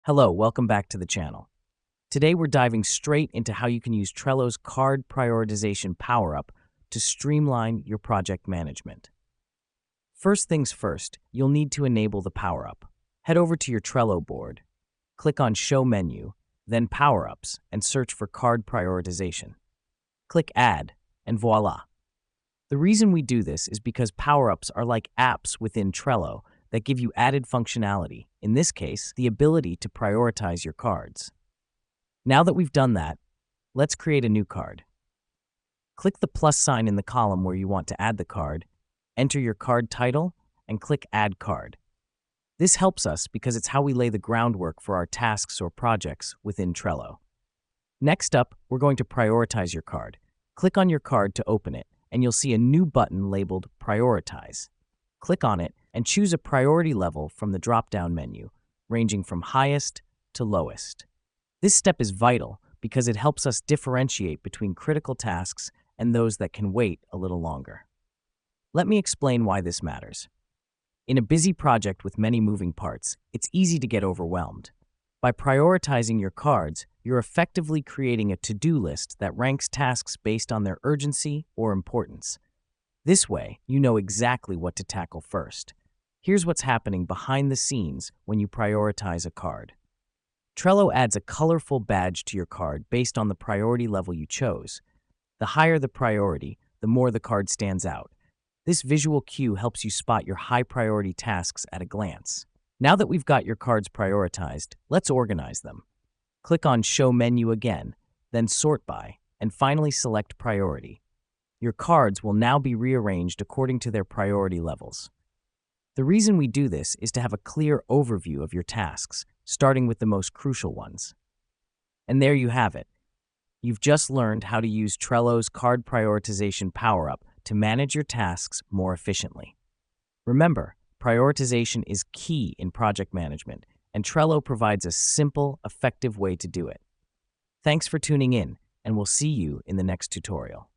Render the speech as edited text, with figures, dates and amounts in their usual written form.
Hello, welcome back to the channel. Today we're diving straight into how you can use Trello's card prioritization power-up to streamline your project management. First things first, you'll need to enable the power-up. Head over to your Trello board, click on Show menu, then Power-ups, and search for card prioritization. Click Add, and voila. The reason we do this is because power-ups are like apps within Trello that give you added functionality, in this case, the ability to prioritize your cards. Now that we've done that, let's create a new card. Click the plus sign in the column where you want to add the card, enter your card title, and click Add Card. This helps us because it's how we lay the groundwork for our tasks or projects within Trello. Next up, we're going to prioritize your card. Click on your card to open it, and you'll see a new button labeled Prioritize. Click on it and choose a priority level from the drop-down menu, ranging from highest to lowest. This step is vital because it helps us differentiate between critical tasks and those that can wait a little longer. Let me explain why this matters. In a busy project with many moving parts, it's easy to get overwhelmed. By prioritizing your cards, you're effectively creating a to-do list that ranks tasks based on their urgency or importance. This way, you know exactly what to tackle first. Here's what's happening behind the scenes when you prioritize a card. Trello adds a colorful badge to your card based on the priority level you chose. The higher the priority, the more the card stands out. This visual cue helps you spot your high-priority tasks at a glance. Now that we've got your cards prioritized, let's organize them. Click on Show Menu again, then Sort By, and finally select Priority. Your cards will now be rearranged according to their priority levels. The reason we do this is to have a clear overview of your tasks, starting with the most crucial ones. And there you have it. You've just learned how to use Trello's card prioritization power-up to manage your tasks more efficiently. Remember, prioritization is key in project management, and Trello provides a simple, effective way to do it. Thanks for tuning in, and we'll see you in the next tutorial.